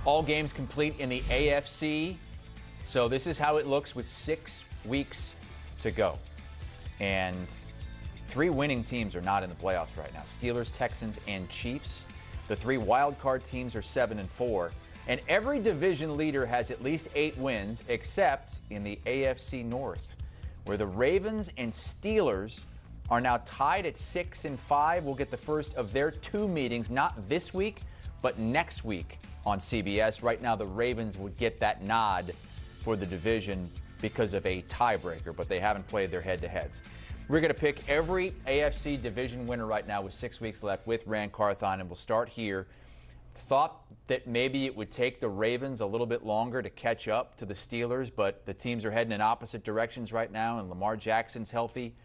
All games complete in the AFC. So this is how it looks with 6 weeks to go. And 3 winning teams are not in the playoffs right now. Steelers, Texans, and Chiefs. The 3 wild card teams are 7-4. And every division leader has at least 8 wins, except in the AFC North, where the Ravens and Steelers are now tied at 6-5. We'll get the first of their 2 meetings, not this week, but next week on CBS. Right now, the Ravens would get that nod for the division because of a tiebreaker, but they haven't played their head-to-heads. We're going to pick every AFC division winner right now with 6 weeks left with Ran Carthon, and we'll start here. Thought that maybe it would take the Ravens a little bit longer to catch up to the Steelers, but the teams are heading in opposite directions right now, and Lamar Jackson's healthy.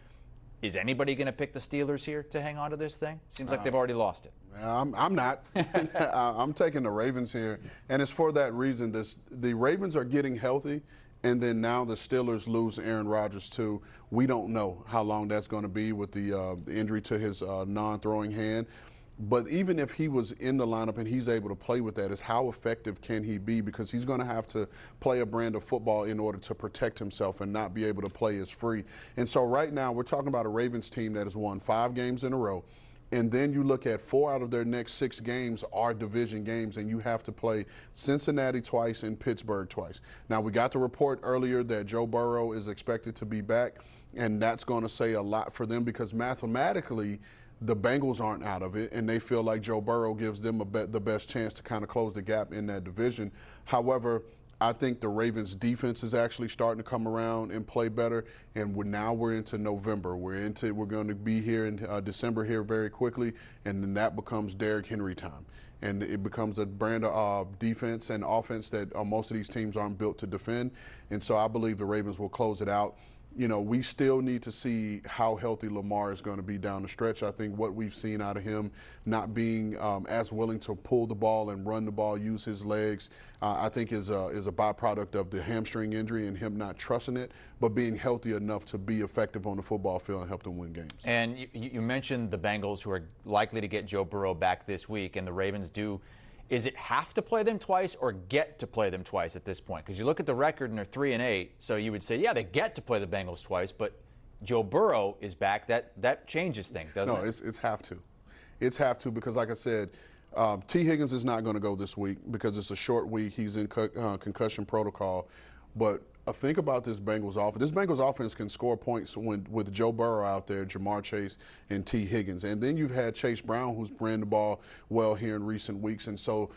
Is anybody going to pick the Steelers here to hang on to this thing? Seems like they've already lost it. I'm not. I'm taking the Ravens here, and it's for that reason. The Ravens are getting healthy, and then now the Steelers lose Aaron Rodgers too. We don't know how long that's going to be with the injury to his non-throwing hand. But even if he was in the lineup and he's able to play with that, is how effective can he be? Because he's going to have to play a brand of football in order to protect himself and not be able to play as free. And so right now we're talking about a Ravens team that has won 5 games in a row. And then you look at 4 out of their next 6 games are division games, and you have to play Cincinnati twice and Pittsburgh twice. Now, we got the report earlier that Joe Burrow is expected to be back, and that's going to say a lot for them because mathematically the Bengals aren't out of it, and they feel like Joe Burrow gives them the best chance to kind of close the gap in that division. However, I think the Ravens' defense is actually starting to come around and play better, and now we're into November. We're going to be here in December here very quickly, and then that becomes Derrick Henry time. And it becomes a brand of defense and offense that most of these teams aren't built to defend. And so I believe the Ravens will close it out. You know, we still need to see how healthy Lamar is going to be down the stretch. I think what we've seen out of him not being as willing to pull the ball and run the ball, use his legs, I think is a byproduct of the hamstring injury and him not trusting it, but being healthy enough to be effective on the football field and help them win games. And you mentioned the Bengals, who are likely to get Joe Burrow back this week, and the Ravens do. Is it have to play them twice or get to play them twice at this point? Because you look at the record and they're 3-8, so you would say, yeah, they get to play the Bengals twice, but Joe Burrow is back. That changes things, doesn't it? No, it's have to. It's have to because, like I said, T. Higgins is not going to go this week because it's a short week. He's in concussion protocol. But think about this Bengals offense. This Bengals offense can score points with Joe Burrow out there, Jamar Chase, and T. Higgins. And then you've had Chase Brown, who's ran the ball well here in recent weeks. And so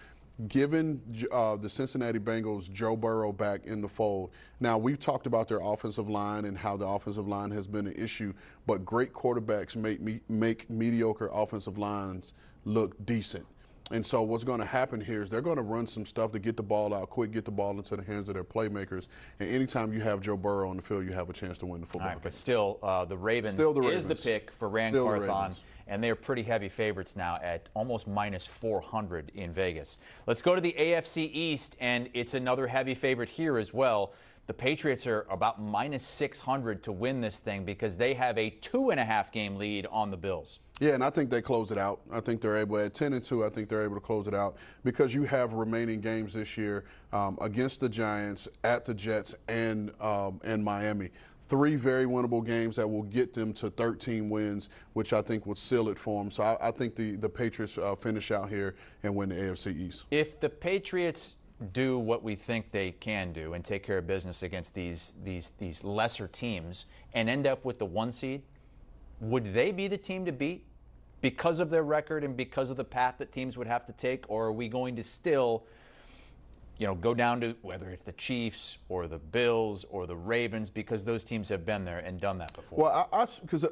given the Cincinnati Bengals Joe Burrow back in the fold, now we've talked about their offensive line and how the offensive line has been an issue, but great quarterbacks make mediocre offensive lines look decent. And so what's going to happen here is they're going to run some stuff to get the ball out quick, get the ball into the hands of their playmakers. And anytime you have Joe Burrow on the field, you have a chance to win the football game. But still, the Ravens is the pick for Ran Carthon, and they're pretty heavy favorites now at almost minus 400 in Vegas. Let's go to the AFC East, and it's another heavy favorite here as well. The Patriots are about minus 600 to win this thing because they have a 2.5 game lead on the Bills. Yeah, and I think they close it out. I think they're able, at 10-2, I think they're able to close it out because you have remaining games this year against the Giants, at the Jets, and Miami. 3 very winnable games that will get them to 13 wins, which I think would seal it for them. So I think the Patriots finish out here and win the AFC East. If the Patriots do what we think they can do and take care of business against these lesser teams and end up with the 1 seed, would they be the team to beat because of their record and because of the path that teams would have to take? Or are we going to still, go down to whether it's the Chiefs or the Bills or the Ravens, because those teams have been there and done that before? Well, because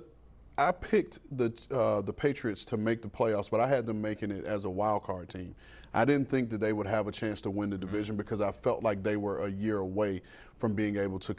I picked the Patriots to make the playoffs, but I had them making it as a wild card team. I didn't think that they would have a chance to win the division because I felt like they were a year away from being able to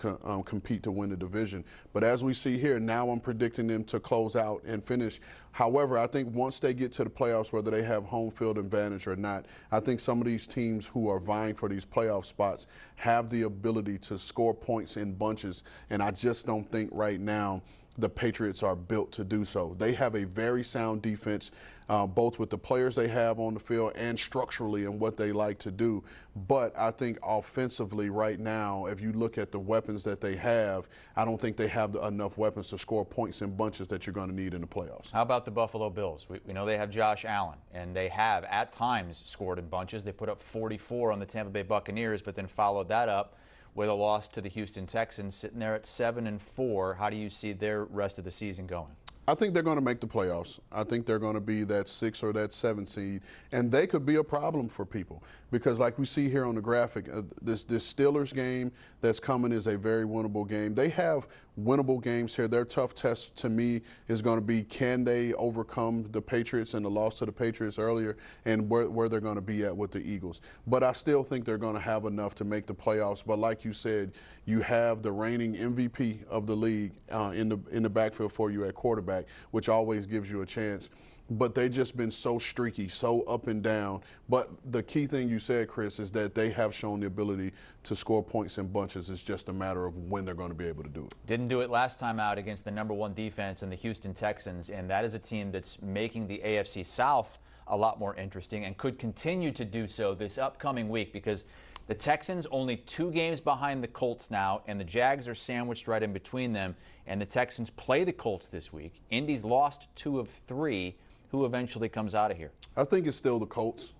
compete to win the division. But as we see here, now I'm predicting them to close out and finish. However, I think once they get to the playoffs, whether they have home field advantage or not, I think some of these teams who are vying for these playoff spots have the ability to score points in bunches. And I just don't think right now the Patriots are built to do so. They have a very sound defense, both with the players they have on the field and structurally in what they like to do. But I think offensively right now, if you look at the weapons that they have, I don't think they have enough weapons to score points in bunches that you're going to need in the playoffs. How about the Buffalo Bills? We know they have Josh Allen, and they have at times scored in bunches. They put up 44 on the Tampa Bay Buccaneers, but then followed that up with a loss to the Houston Texans, sitting there at 7-4. How do you see their rest of the season going? I think they're going to make the playoffs. I think they're going to be that 6 or that 7 seed, and they could be a problem for people because, like we see here on the graphic, this Steelers game that's coming is a very winnable game. They have winnable games here. Their tough test to me is going to be, can they overcome the Patriots and the loss to the Patriots earlier, and where they're going to be at with the Eagles. But I still think they're going to have enough to make the playoffs. But like you said, you have the reigning MVP of the league in the backfield for you at quarterback, which always gives you a chance. But they've just been so streaky, so up and down. But the key thing you said, Chris, is that they have shown the ability to score points in bunches. It's just a matter of when they're going to be able to do it. Didn't do it last time out against the #1 defense in the Houston Texans, and that is a team that's making the AFC South a lot more interesting and could continue to do so this upcoming week because the Texans only 2 games behind the Colts now, and the Jags are sandwiched right in between them, and the Texans play the Colts this week. Indy's lost 2 of 3. Who eventually comes out of here? I think it's still the Colts.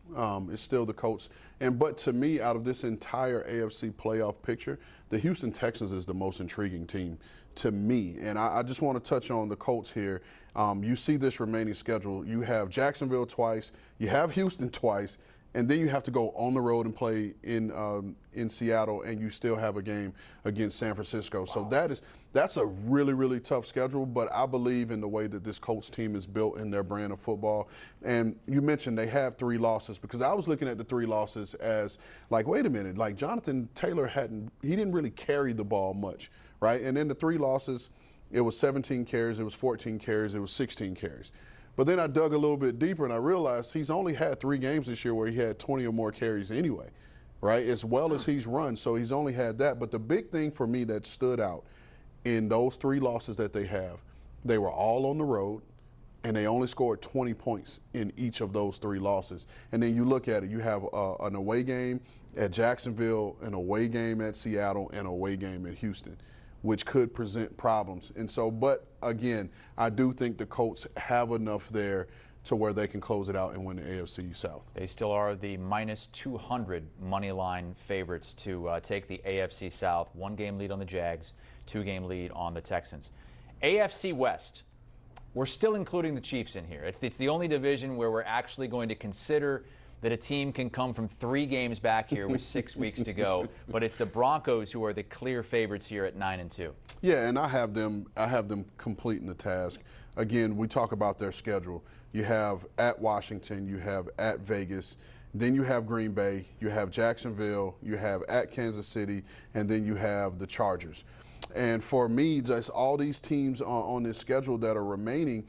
It's still the Colts. But to me, out of this entire AFC playoff picture, the Houston Texans is the most intriguing team to me. And I just want to touch on the Colts here. You see this remaining schedule. You have Jacksonville twice. You have Houston twice. And then you have to go on the road and play in Seattle, and you still have a game against San Francisco. Wow. So that's a really, really tough schedule, but I believe in the way that this Colts team is built in their brand of football. And you mentioned they have 3 losses, because I was looking at the 3 losses as like, wait a minute, like Jonathan Taylor he didn't really carry the ball much, right? And then the 3 losses, it was 17 carries, it was 14 carries, it was 16 carries. But then I dug a little bit deeper and I realized he's only had 3 games this year where he had 20 or more carries anyway, right? As well as he's run, so he's only had that. But the big thing for me that stood out in those 3 losses that they have, they were all on the road and they only scored 20 points in each of those 3 losses. And then you look at it, you have an away game at Jacksonville, an away game at Seattle, and an away game at Houston, which could present problems. And so, but again, I do think the Colts have enough there to where they can close it out and win the AFC South. They still are the -200 money line favorites to take the AFC South. 1-game lead on the Jags, 2-game lead on the Texans. AFC West, we're still including the Chiefs in here. It's the only division where we're actually going to consider that a team can come from 3 games back here with 6 weeks to go. But it's the Broncos who are the clear favorites here at 9-2. Yeah, and I have them completing the task. Again, we talk about their schedule. You have at Washington, you have at Vegas, then you have Green Bay, you have Jacksonville, you have at Kansas City, and then you have the Chargers. And for me, just all these teams on this schedule that are remaining,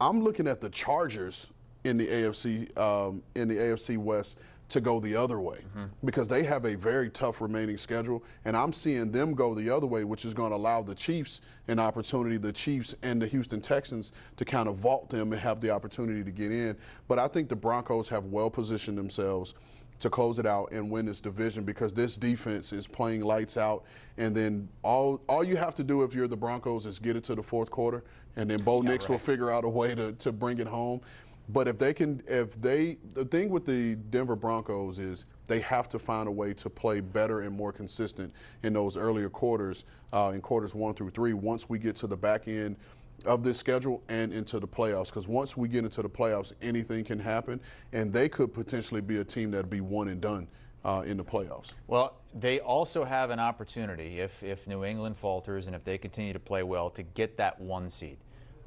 I'm looking at the Chargers in the AFC West to go the other way, because they have a very tough remaining schedule, and I'm seeing them go the other way, which is going to allow the Chiefs an opportunity, the Chiefs and the Houston Texans, to kind of vault them and have the opportunity to get in. But I think the Broncos have well positioned themselves to close it out and win this division, because this defense is playing lights out. And then all you have to do if you're the Broncos is get it to the 4th quarter, and then Bo Nix will figure out a way to bring it home. But the thing with the Denver Broncos is they have to find a way to play better and more consistent in those earlier quarters, in quarters 1 through 3, once we get to the back end of this schedule and into the playoffs. Because once we get into the playoffs, anything can happen, and they could potentially be a team that would be one and done in the playoffs. Well, they also have an opportunity, if New England falters and if they continue to play well, to get that 1 seed.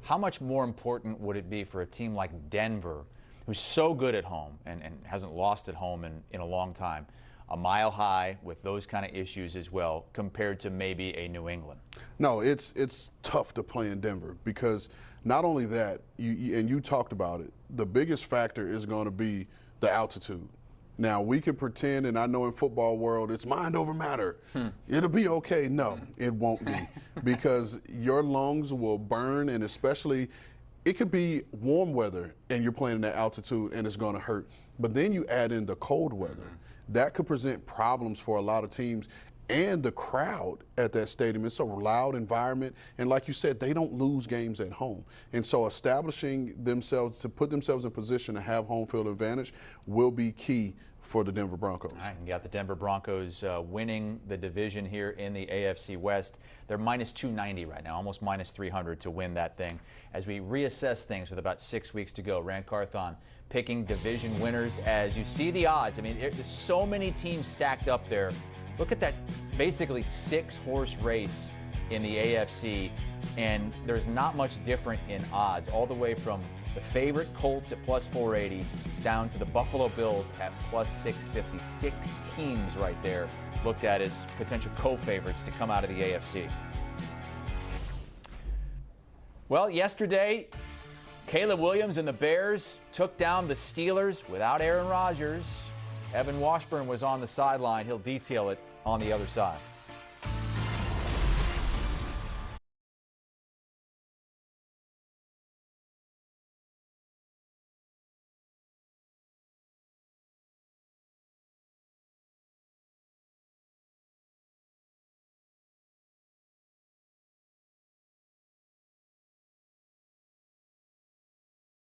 How much more important would it be for a team like Denver, who's so good at home and hasn't lost at home in a long time, a mile high with those kind of issues as well, compared to maybe a New England? No, it's tough to play in Denver, because not only that, you talked about it, the biggest factor is going to be the altitude. Now, we could pretend, and I know in football world, it's mind over matter. It'll be okay. No, it won't be, because your lungs will burn, and especially it could be warm weather and you're playing at altitude and it's going to hurt. But then you add in the cold weather. That could present problems for a lot of teams. And the crowd at that stadium, it's a loud environment. And like you said, they don't lose games at home. And so establishing themselves to put themselves in position to have home field advantage will be key for the Denver Broncos. All right, you got the Denver Broncos winning the division here in the AFC West. They're minus 290 right now, almost minus 300 to win that thing. As we reassess things with about 6 weeks to go, Ran Carthon picking division winners. As you see the odds, I mean, there's so many teams stacked up there. Look at that basically 6-horse race in the AFC, and there's not much different in odds, all the way from the favorite Colts at plus 480 down to the Buffalo Bills at plus 650. 6 teams right there looked at as potential co-favorites to come out of the AFC. Well, yesterday, Caleb Williams and the Bears took down the Steelers without Aaron Rodgers. Evan Washburn was on the sideline. He'll detail it on the other side.